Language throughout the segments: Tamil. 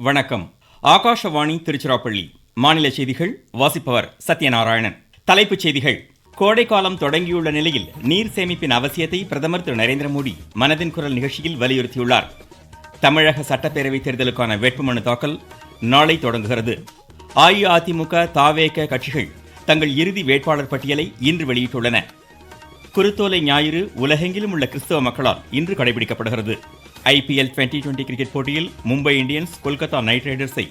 வணக்கம். ஆகாஷவாணி திருச்சிராப்பள்ளி. மாநில செய்திகள் வாசிப்பவர் சத்யநாராயணன். தலைப்புச் செய்திகள். கோடைக்காலம் தொடங்கியுள்ள நிலையில் நீர் சேமிப்பின் அவசியத்தை பிரதமர் திரு நரேந்திர மோடி மனதின் குரல் நிகழ்ச்சியில் வலியுறுத்தியுள்ளார். தமிழக சட்டப்பேரவை தேர்தலுக்கான வேட்புமனு தாக்கல் நாளை தொடங்குகிறது. அஇஅதிமுக, தவேக கட்சிகள் தங்கள் இறுதி வேட்பாளர் பட்டியலை இன்று வெளியிட்டுள்ளன. குருத்தோலை ஞாயிறு உலகெங்கிலும் உள்ள கிறிஸ்தவ மக்களால் இன்று கடைபிடிக்கப்படுகிறது. IPL 2020 கிரிக்கெட் போட்டியில் மும்பை இந்தியன்ஸ் கொல்கத்தா நைட் ரைடர்ஸை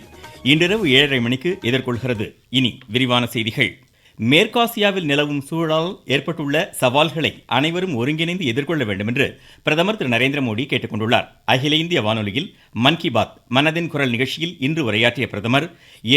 இன்றிரவு 7:30 மணிக்கு எதிர்கொள்கிறது. இனி விரிவான செய்திகள். மேற்காசியாவில் நிலவும் சூழலால் ஏற்பட்டுள்ள சவால்களை அனைவரும் ஒருங்கிணைந்து எதிர்கொள்ள வேண்டும் என்று பிரதமர் திரு நரேந்திர மோடி கேட்டுக்கொண்டுள்ளார். அகில இந்திய வானொலியில் மன் கி பாத் மனதின் குரல் நிகழ்ச்சியில் இன்று உரையாற்றிய பிரதமர்,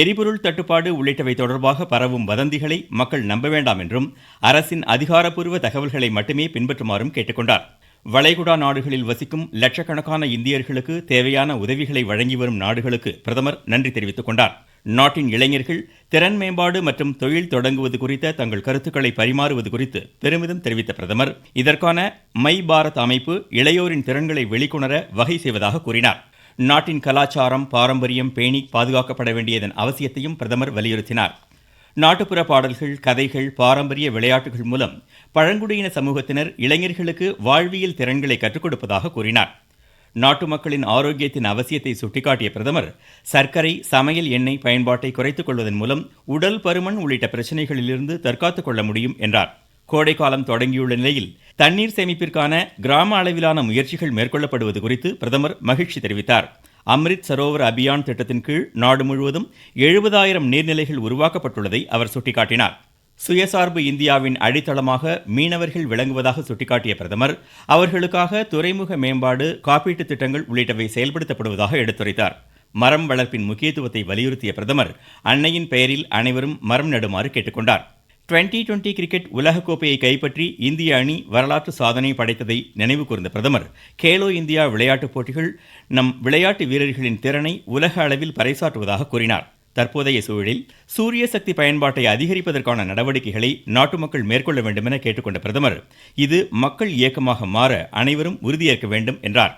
எரிபொருள் தட்டுப்பாடு உள்ளிட்டவை தொடர்பாக பரவும் வதந்திகளை மக்கள் நம்ப வேண்டாம் என்றும் அரசின் அதிகாரப்பூர்வ தகவல்களை மட்டுமே பின்பற்றுமாறும் கேட்டுக்கொண்டார். வளைகுடா நாடுகளில் வசிக்கும் லட்சக்கணக்கான இந்தியர்களுக்கு தேவையான உதவிகளை வழங்கி வரும் நாடுகளுக்கு பிரதமர் நன்றி தெரிவித்துக் கொண்டார். நாட்டின் இளைஞர்கள் திறன் மேம்பாடு மற்றும் தொழில் தொடங்குவது குறித்த தங்கள் கருத்துக்களை பரிமாறுவது குறித்து பெருமிதம் தெரிவித்த பிரதமர், இதற்கான மை பாரத் அமைப்பு இளையோரின் திறன்களை வெளிக்கொணர வகை செய்வதாக கூறினார். நாட்டின் கலாச்சாரம், பாரம்பரியம் பேணி பாதுகாக்கப்பட வேண்டியதன் அவசியத்தையும் பிரதமர் வலியுறுத்தினார். நாட்டுப்புற பாடல்கள், கதைகள், பாரம்பரிய விளையாட்டுகள் மூலம் பழங்குடியின சமூகத்தினர் இளைஞர்களுக்கு வாழ்வியல் திறன்களை கற்றுக் கொடுப்பதாக கூறினார். நாட்டு மக்களின் ஆரோக்கியத்தின் அவசியத்தை சுட்டிக்காட்டிய பிரதமர், சர்க்கரை, சமையல் எண்ணெய் பயன்பாட்டை குறைத்துக் கொள்வதன் மூலம் உடல் பருமன் உள்ளிட்ட பிரச்சனைகளிலிருந்து தற்காத்துக் கொள்ள முடியும் என்றார். கோடைக்காலம் தொடங்கியுள்ள நிலையில் தண்ணீர் சேமிப்பிற்கான கிராம அளவிலான முயற்சிகள் மேற்கொள்ளப்படுவது குறித்து பிரதமர் மகிழ்ச்சி தெரிவித்தார். அம்ரித் சரோவர் அபியான் திட்டத்தின் கீழ் நாடு முழுவதும் 70,000 நீர்நிலைகள் உருவாக்கப்பட்டுள்ளதை அவர் சுட்டிக்காட்டினார். சுயசார்பு இந்தியாவின் அடித்தளமாக மீனவர்கள் விளங்குவதாக சுட்டிக்காட்டிய பிரதமர், அவர்களுக்காக துறைமுக மேம்பாடு, காப்பீட்டு திட்டங்கள் உள்ளிட்டவை செயல்படுத்தப்படுவதாக எடுத்துரைத்தார். மரம் வளர்ப்பின் முக்கியத்துவத்தை வலியுறுத்திய பிரதமர், அன்னையின் பெயரில் அனைவரும் மரம் நடுமாறு கேட்டுக்கொண்டார். 2020 கிரிக்கெட் உலகக்கோப்பையை கைப்பற்றி இந்திய அணி வரலாற்று சாதனை படைத்ததை நினைவு கூர்ந்த பிரதமர், கேலோ இந்தியா விளையாட்டுப் போட்டிகள் நம் விளையாட்டு வீரர்களின் திறனை உலக அளவில் பறைசாற்றுவதாக கூறினார். தற்போதைய சூழலில் சூரிய சக்தி பயன்பாட்டை அதிகரிப்பதற்கான நடவடிக்கைகளை நாட்டு மக்கள் மேற்கொள்ள வேண்டும் என கேட்டுக்கொண்ட பிரதமர், இது மக்கள் இயக்கமாக மாற அனைவரும் உறுதியேற்க வேண்டும் என்றார்.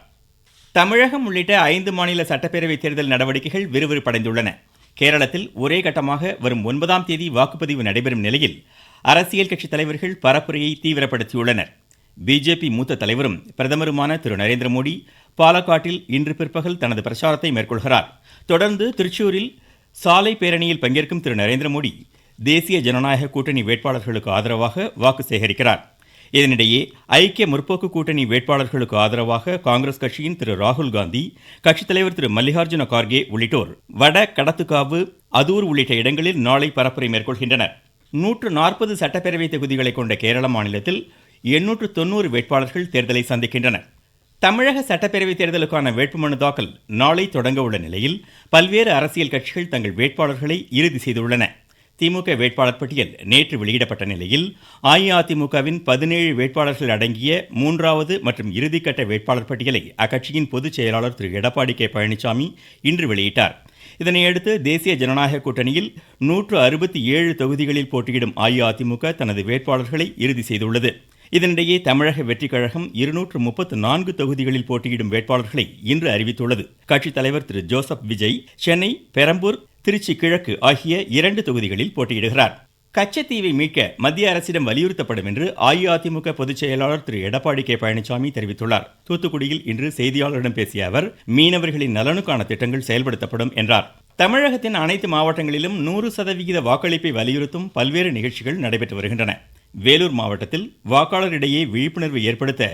தமிழகம் உள்ளிட்ட 5 மாநில சட்டப்பேரவை தேர்தல் நடவடிக்கைகள் விறுவிறுப்படைந்துள்ளன. கேரளத்தில் ஒரே கட்டமாக வரும் 9ஆம் தேதி வாக்குப்பதிவு நடைபெறும் நிலையில் அரசியல் கட்சி தலைவர்கள் பரப்புரையை தீவிரப்படுத்தியுள்ளனர். பிஜேபி மூத்த தலைவரும் பிரதமருமான திரு நரேந்திர மோடி பாலக்காட்டில் இன்று பிற்பகல் தனது பிரச்சாரத்தை மேற்கொள்கிறார். தொடர்ந்து திருச்சூரில் சாலை பேரணியில் பங்கேற்கும் திரு நரேந்திர மோடி தேசிய ஜனநாயக கூட்டணி வேட்பாளர்களுக்கு ஆதரவாக வாக்கு சேகரிக்கிறார். இதனிடையே ஐக்கிய முற்போக்கு கூட்டணி வேட்பாளர்களுக்கு ஆதரவாக காங்கிரஸ் கட்சியின் திரு ராகுல் காந்தி, கட்சித் தலைவர் திரு மல்லிகார்ஜுன கார்கே உள்ளிட்டோர் வட கடத்துக்காவு, அதூர் உள்ளிட்ட இடங்களில் நாளை பரப்புரை மேற்கொள்கின்றனர். 140 சட்டப்பேரவை தொகுதிகளை கொண்ட கேரள மாநிலத்தில் 890 வேட்பாளர்கள் தேர்தலை சந்திக்கின்றனர். தமிழக சட்டப்பேரவை தேர்தலுக்கான வேட்புமனு தாக்கல் நாளை தொடங்க உள்ள நிலையில் பல்வேறு அரசியல் கட்சிகள் தங்கள் வேட்பாளர்களை இறுதி செய்துள்ளன. திமுக வேட்பாளர் பட்டியல் நேற்று வெளியிடப்பட்ட நிலையில் அஇஅதிமுகவின் 17 வேட்பாளர்கள் அடங்கிய 3வது மற்றும் இறுதிக்கட்ட வேட்பாளர் பட்டியலை அக்கட்சியின் பொதுச் செயலாளர் திரு எடப்பாடி கே பழனிசாமி இன்று வெளியிட்டார். இதனையடுத்து தேசிய ஜனநாயக கூட்டணியில் 167 தொகுதிகளில் போட்டியிடும் அஇஅதிமுக தனது வேட்பாளர்களை இறுதி செய்துள்ளது. இதனிடையே தமிழக வெற்றிக் கழகம் 234 தொகுதிகளில் போட்டியிடும் வேட்பாளர்களை இன்று அறிவித்துள்ளது. கட்சித் தலைவர் திரு ஜோசப் விஜய் சென்னை, பெரம்பூர், திருச்சி கிழக்கு ஆகிய 2 தொகுதிகளில் போட்டியிடுகிறார். கச்சத்தீவை மீட்க மத்திய அரசிடம் வலியுறுத்தப்படும் என்று அஇஅதிமுக பொதுச் செயலாளர் திரு எடப்பாடி கே பழனிசாமி தெரிவித்துள்ளார். தூத்துக்குடியில் இன்று செய்தியாளர்களிடம் பேசிய அவர், மீனவர்களின் நலனுக்கான திட்டங்கள் செயல்படுத்தப்படும் என்றார். தமிழகத்தின் அனைத்து மாவட்டங்களிலும் 100% வாக்களிப்பை வலியுறுத்தும் பல்வேறு நிகழ்ச்சிகள் நடைபெற்று வருகின்றன. வேலூர் மாவட்டத்தில் வாக்காளரிடையே விழிப்புணர்வு ஏற்படுத்த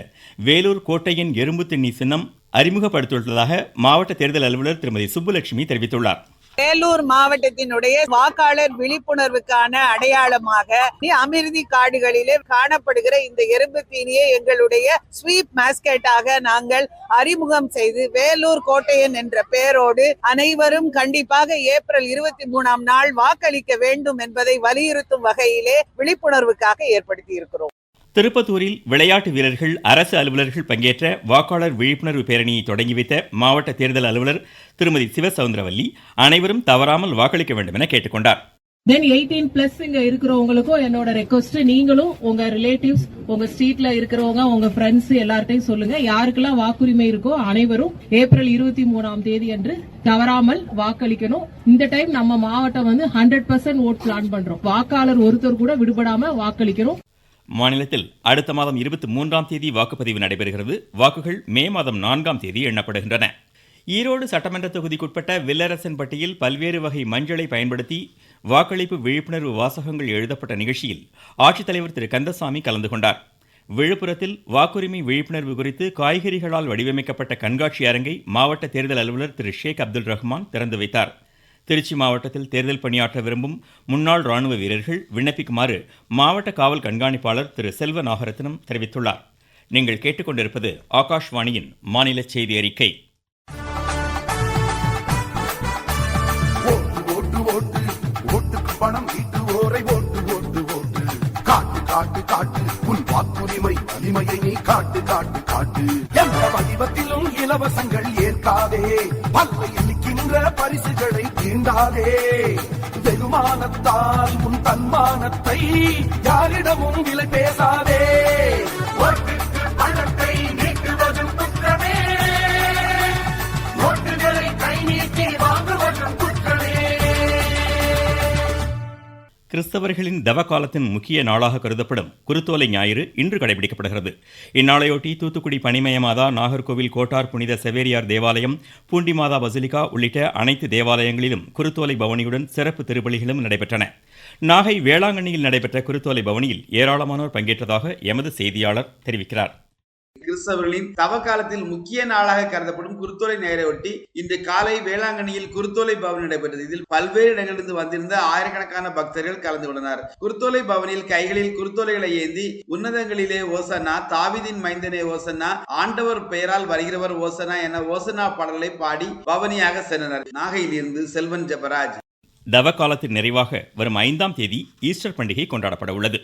வேலூர் கோட்டையின் எறும்பு திண்ணி சின்னம் அறிமுகப்படுத்தியுள்ளதாக மாவட்ட தேர்தல் அலுவலர் திருமதி சுப்புலட்சுமி தெரிவித்துள்ளார். வேலூர் மாவட்டத்தினுடைய வாக்காளர் விழிப்புணர்வுக்கான அடையாளமாக அமிர்தி காடுகளிலே காணப்படுகிற இந்த எறும்பு தீனியை எங்களுடைய ஸ்வீப் மாஸ்கெட்டாக நாங்கள் அறிமுகம் செய்து வேலூர் கோட்டையன் என்ற பெயரோடு அனைவரும் கண்டிப்பாக ஏப்ரல் 23ஆம் நாள் வாக்களிக்க வேண்டும் என்பதை வலியுறுத்தும் வகையிலே விழிப்புணர்வுக்காக ஏற்படுத்தி இருக்கிறோம். திருப்பத்தூரில் விளையாட்டு வீரர்கள், அரசு அலுவலர்கள் பங்கேற்ற வாக்காளர் விழிப்புணர்வு பேரணியை தொடங்கி வைத்த மாவட்ட தேர்தல் அலுவலர் திருமதி சிவசவுந்தரவல்லி அனைவரும் தவறாமல் வாக்களிக்க வேண்டும் என கேட்டுக்கொண்டார். தென் 18+ இங்க இருக்கிறவங்களுக்கும் என்னோட ரெக்வஸ்ட், நீங்களும் உங்க ரிலேட்டிவ்ஸ், உங்க ஸ்ட்ரீட்ல இருக்கிறவங்க, உங்க ஃப்ரெண்ட்ஸ் எல்லார்ட்டையும் சொல்லுங்க. யாருக்கெல்லாம் வாக்குரிமை இருக்கோ அனைவரும் ஏப்ரல் 23ஆம் தேதி அன்று தவறாமல் வாக்களிக்கணும். இந்த டைம் நம்ம மாவட்டம் 100% ஓட் பிளான் பண்றோம். வாக்காளர் ஒருத்தர் கூட விடுபடாம வாக்களிக்கணும். மாநிலத்தில் அடுத்த மாதம் 23ஆம் தேதி வாக்குப்பதிவு நடைபெறுகிறது. வாக்குகள் மே மாதம் 4ஆம் தேதி எண்ணப்படுகின்றன. ஈரோடு சட்டமன்ற தொகுதிக்குட்பட்ட வில்லரசன்பட்டியில் பல்வேறு வகை மஞ்சளை பயன்படுத்தி வாக்களிப்பு விழிப்புணர்வு வாசகங்கள் எழுதப்பட்ட நிகழ்ச்சியில் ஆட்சித்தலைவர் திரு கந்தசாமி கலந்து கொண்டார். விழுப்புரத்தில் வாக்குரிமை விழிப்புணர்வு குறித்து காய்கறிகளால் வடிவமைக்கப்பட்ட கண்காட்சி அரங்கை மாவட்ட தேர்தல் அலுவலர் திரு ஷேக் அப்துல் ரஹ்மான் திறந்து வைத்தார். திருச்சி மாவட்டத்தில் தேர்தல் பணியாற்ற விரும்பும் முன்னாள் ராணுவ வீரர்கள் விண்ணப்பிக்குமாறு மாவட்ட காவல் கண்காணிப்பாளர் திரு செல்வ நாகரத்னம் தெரிவித்துள்ளார். நீங்கள் கேட்டுக்கொண்டிருப்பது ஆகாஷ்வாணியின் மாநில செய்தி அறிக்கை. பணம் ஈட்டுவோரை ஓட்டு ஓட்டு ஓட்டு காட்டு காட்டு காட்டு உன் வாக்குரிமை வலிமையை நீ காட்டு காட்டு காட்டு. எந்த வடிவத்திலும் இலவசங்கள் ஏற்காதே, பல்லை எண்ணிக்கின்ற பரிசுகளை தீண்டாதே. வெகுமானத்தால் உன் தன்மானத்தை யாரிடமும் விலை பேசாதே. ஓட்டுக்கு பணத்தை நீட்டுவதும் குற்றமே, ஓட்டுகளை கை நீட்டி வாங்குவதும் குற்றமே. கிறிஸ்தவர்களின் தவ காலத்தின் முக்கிய நாளாக கருதப்படும் குருத்தோலை ஞாயிறு இன்று கடைபிடிக்கப்படுகிறது. இந்நாளையொட்டி தூத்துக்குடி பனிமயமாதா, நாகர்கோவில் கோட்டார் புனித செவேரியார் தேவாலயம், பூண்டிமாதா பசிலிகா உள்ளிட்ட அனைத்து தேவாலயங்களிலும் குருத்தோலை பவனியுடன் சிறப்பு திருப்பலிகளும் நடைபெற்றன. நாகை வேளாங்கண்ணியில் நடைபெற்ற குருத்தோலை பவனியில் ஏராளமானோர் பங்கேற்றதாக எமது செய்தியாளர் தெரிவிக்கிறார். கிறிஸ்தவர்களின் தவக்காலத்தில் முக்கிய நாளாக கருதப்படும் குருத்தோலை ஞாயிறையொட்டி இன்று காலை வேளாங்கண்ணியில் குருத்தோலை பவனி நடைபெற்றது. இதில் பல்வேறு இடங்களிலிருந்து வந்திருந்த ஆயிரக்கணக்கான பக்தர்கள் கலந்து கொண்டனர். குருத்தோலை பவனில் கைகளில் குருத்தோலைகளை ஏந்தி உன்னதங்களிலே ஓசன்னா, தாவீதின் மைந்தனே ஓசன்னா, ஆண்டவர் பெயரால் வருகிறவர் ஓசன்னா என ஓசன்னா பாடல்களை பாடி பவனியாக சென்றனர். நாகையிலிருந்து செல்வன் ஜெபராஜ். தவ காலத்தின் நிறைவாக வரும் 5ஆம் தேதி ஈஸ்டர் பண்டிகை கொண்டாடப்பட உள்ளது.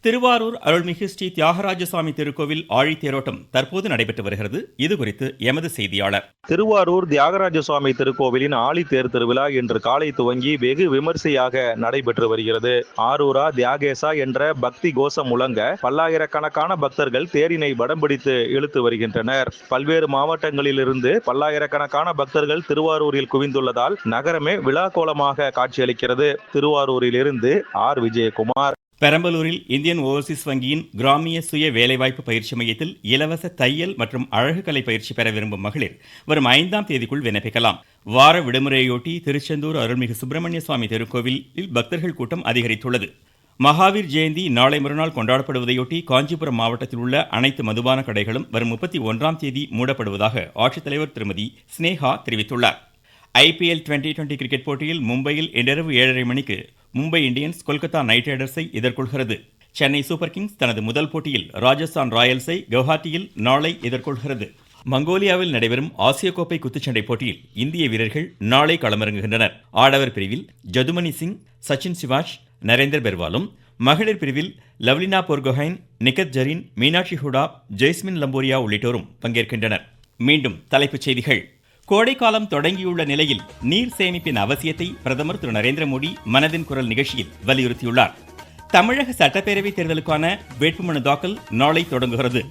திருவாரூர் அருள்மிகு ஸ்ரீ தியாகராஜசுவாமி திருக்கோவில் ஆழித்தேரோட்டம் தற்போது நடைபெற்று வருகிறது. இது குறித்து எமது செய்தியாளர். திருவாரூர் தியாகராஜ சுவாமி திருக்கோவிலின் ஆழித்தேர் திருவிழா இன்று காலை துவங்கி வெகு விமர்சையாக நடைபெற்று வருகிறது. ஆரூரா தியாகேசா என்ற பக்தி கோஷம் முழங்க பல்லாயிரக்கணக்கான பக்தர்கள் தேரினை வடம் பிடித்து இழுத்து வருகின்றனர். பல்வேறு மாவட்டங்களிலிருந்து பல்லாயிரக்கணக்கான பக்தர்கள் திருவாரூரில் குவிந்துள்ளதால் நகரமே விழா கோலமாக காட்சியளிக்கிறது. திருவாரூரிலிருந்து ஆர் விஜயகுமார். பெரம்பலூரில் இந்தியன் ஓவர்சீஸ் வங்கியின் கிராமிய சுய வேலைவாய்ப்பு பயிற்சி மையத்தில் இலவச தையல் மற்றும் அழகுக்கலை பயிற்சி பெற விரும்பும் மகளிர் வரும் 5ஆம் தேதிக்குள் விண்ணப்பிக்கலாம். வார விடுமுறையொட்டி திருச்செந்தூர் அருள்மிகு சுப்பிரமணிய சுவாமி திருக்கோவிலில் பக்தர்கள் கூட்டம் அதிகரித்துள்ளது. மகாவீர் ஜெயந்தி நாளை மறுநாள் கொண்டாடப்படுவதையொட்டி காஞ்சிபுரம் மாவட்டத்தில் உள்ள அனைத்து மதுபான கடைகளும் வரும் 31ஆம் தேதி மூடப்படுவதாக ஆட்சித்தலைவர் திருமதி ஸ்னேகா தெரிவித்துள்ளார். IPL 2020 கிரிக்கெட் போட்டியில் மும்பையில் இன்றிரவு 7:30 மணிக்கு மும்பை இந்தியன்ஸ் கொல்கத்தா நைட் ரைடர்ஸை எதிர்கொள்கிறது. சென்னை சூப்பர் கிங்ஸ் தனது முதல் போட்டியில் ராஜஸ்தான் ராயல்ஸை கவுஹாத்தியில் நாளை எதிர்கொள்கிறது. மங்கோலியாவில் நடைபெறும் ஆசிய கோப்பை குத்துச்சண்டை போட்டியில் இந்திய வீரர்கள் நாளை களமிறங்குகின்றனர். ஆடவர் பிரிவில் ஜதுமணி சிங், சச்சின் சிவாஜ், நரேந்தர் பெர்வாலும், மகளிர் பிரிவில் லவ்லினா போர்கோஹைன், நிகத் ஜரீன், மீனாட்சி ஹுடா, ஜெய்ஸ்மின் லம்போரியா உள்ளிட்டோரும் பங்கேற்கின்றனர். மீண்டும் தலைப்புச் செய்திகள். கோடைக்காலம் தொடங்கியுள்ள நிலையில் நீர் சேமிப்பின் அவசியத்தை பிரதமர் திரு நரேந்திர மோடி மனதின் குரல் நிகழ்ச்சியில் வலியுறுத்தியுள்ளார். தமிழக சட்டப்பேரவைத் தேர்தலுக்கான வேட்புமனு தாக்கல் நாளை தொடங்குகிறது.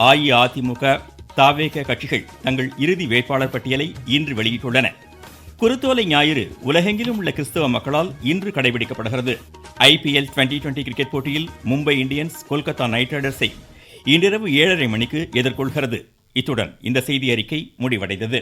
அஇஅதிமுக, தவேக கட்சிகள் தங்கள் இறுதி வேட்பாளர் பட்டியலை இன்று வெளியிட்டுள்ளன. குருத்தோலை ஞாயிறு உலகெங்கிலும் உள்ள கிறிஸ்தவ மக்களால் இன்று கடைபிடிக்கப்படுகிறது. IPL 2020 கிரிக்கெட் போட்டியில் மும்பை இந்தியன்ஸ் கொல்கத்தா நைட் ரைடர்ஸை இன்றிரவு 7:30 மணிக்கு எதிர்கொள்கிறது. இத்துடன் இந்த செய்தி அறிக்கை முடிவடைந்தது.